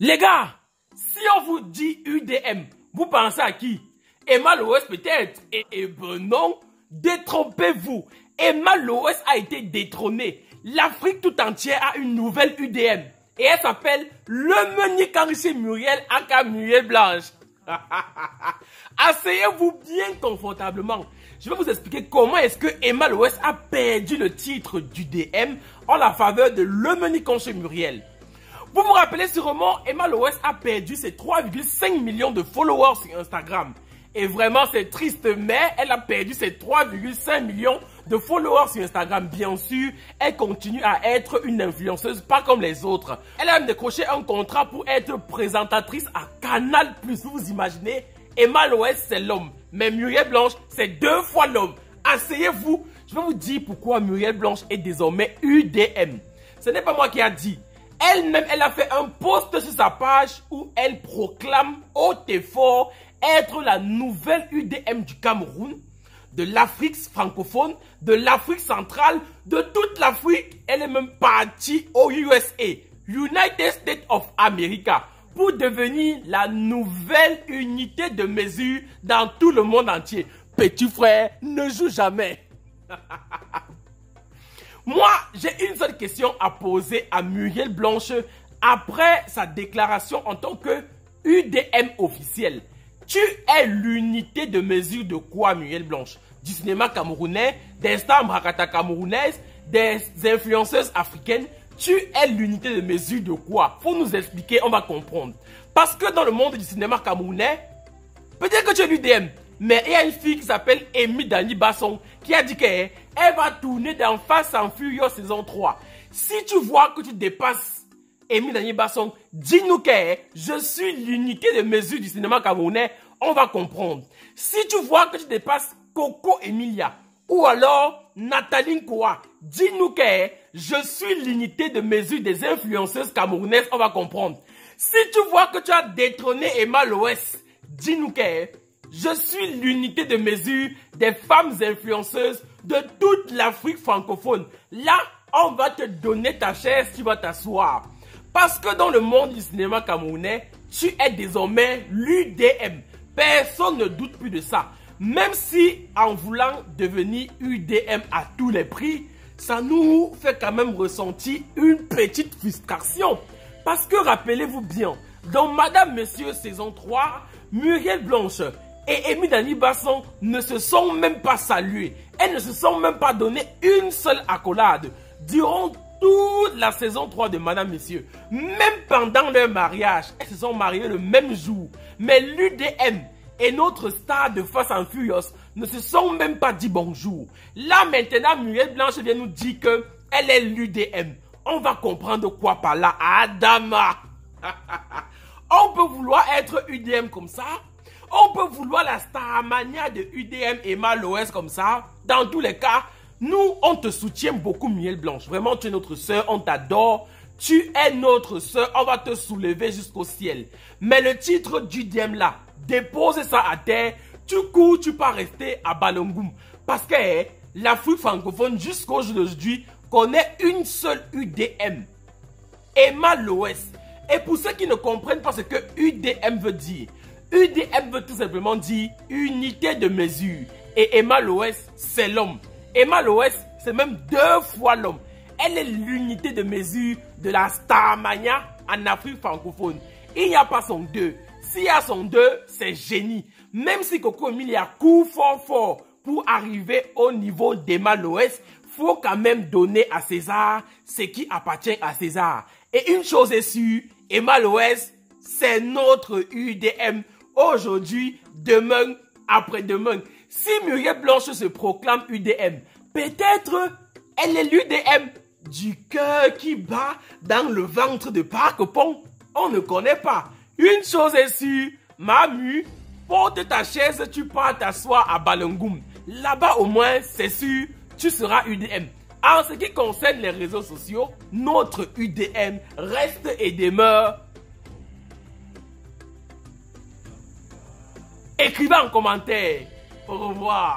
Les gars, si on vous dit UDM, vous pensez à qui? Emma Loès peut-être? Et ben non, détrompez-vous. Emma Loès a été détrônée. L'Afrique tout entière a une nouvelle UDM. Et elle s'appelle Lemonique Henri Muriel aka Muriel Blanche. Asseyez-vous bien confortablement. Je vais vous expliquer comment est-ce que Emma Loès a perdu le titre d'UDM en la faveur de Lemonique Henri Muriel. Vous vous rappelez sûrement, Emma Loès a perdu ses 3,5 millions de followers sur Instagram. Et vraiment, c'est triste, mais elle a perdu ses 3,5 millions de followers sur Instagram. Bien sûr, elle continue à être une influenceuse, pas comme les autres. Elle a même décroché un contrat pour être présentatrice à Canal+. Vous vous imaginez? Emma Loès, c'est l'homme. Mais Muriel Blanche, c'est 2 fois l'homme. Asseyez-vous. Je vais vous dire pourquoi Muriel Blanche est désormais UDM. Ce n'est pas moi qui a dit. Elle-même, elle a fait un post sur sa page où elle proclame haut et fort être la nouvelle UDM du Cameroun, de l'Afrique francophone, de l'Afrique centrale, de toute l'Afrique. Elle est même partie aux USA, United States of America, pour devenir la nouvelle unité de mesure dans tout le monde entier. Petit frère, ne joue jamais. Moi, j'ai une seule question à poser à Muriel Blanche après sa déclaration en tant que UDM officielle. Tu es l'unité de mesure de quoi, Muriel Blanche? Du cinéma camerounais, des stars Mrakata camerounaises, des influenceuses africaines. Tu es l'unité de mesure de quoi? Faut nous expliquer, on va comprendre. Parce que dans le monde du cinéma camerounais, peut-être que tu es l'UDM, mais il y a une fille qui s'appelle Amy Dani Basson qui a dit qu'elle va tourner dans Fast and Furious saison 3. Si tu vois que tu dépasses Amy Dani Basson, dis-nous que je suis l'unité de mesure du cinéma camerounais, on va comprendre. Si tu vois que tu dépasses Coco Emilia ou alors Nathalie Nkoa, dis-nous que je suis l'unité de mesure des influenceuses camerounaises, on va comprendre. Si tu vois que tu as détrôné Emma Loès, dis-nous que je suis l'unité de mesure des femmes influenceuses de toute l'Afrique francophone. Là, on va te donner ta chaise, tu vas t'asseoir. Parce que dans le monde du cinéma camerounais, tu es désormais l'UDM. Personne ne doute plus de ça. Même si en voulant devenir UDM à tous les prix, ça nous fait quand même ressentir une petite frustration. Parce que rappelez-vous bien, dans Madame Monsieur saison 3, Muriel Blanche et Amy Dani Basson ne se sont même pas salués. Elles ne se sont même pas donné une seule accolade durant toute la saison 3 de Madame Monsieur. Même pendant leur mariage, elles se sont mariées le même jour. Mais l'UDM et notre star de Fast and Furious ne se sont même pas dit bonjour. Là maintenant, Muriel Blanche vient nous dire qu'elle est l'UDM. On va comprendre quoi par là, Adama. On peut vouloir être UDM comme ça. On peut vouloir la starmania de UDM Emma Loès comme ça. Dans tous les cas, nous, on te soutient beaucoup, Muriel Blanche. Vraiment, tu es notre soeur, on t'adore. Tu es notre soeur, on va te soulever jusqu'au ciel. Mais le titre d'UDM là, dépose ça à terre. Tu cours, tu peux rester à Balongoum. Parce que l'Afrique francophone, jusqu'au jour d'aujourd'hui, connaît une seule UDM. Emma Loès. Et pour ceux qui ne comprennent pas ce que UDM veut dire, UDM veut tout simplement dire unité de mesure. Et Emma Loès, c'est l'homme. Emma Loès, c'est même 2 fois l'homme. Elle est l'unité de mesure de la starmania en Afrique francophone. Il n'y a pas son 2. S'il y a son 2, c'est génie. Même si Coco Emilia court fort pour arriver au niveau d'Emma Loès, faut quand même donner à César ce qui appartient à César. Et une chose est sûre, Emma Loès, c'est notre UDM. Aujourd'hui, demain, après-demain. Si Muriel Blanche se proclame UDM, peut-être elle est l'UDM du cœur qui bat dans le ventre de Parc Pont. On ne connaît pas. Une chose est sûre, Mamu, porte ta chaise, tu pars t'asseoir à Balongoum. Là-bas au moins, c'est sûr, tu seras UDM. En ce qui concerne les réseaux sociaux, notre UDM reste et demeure. Écrivez en commentaire. Au revoir.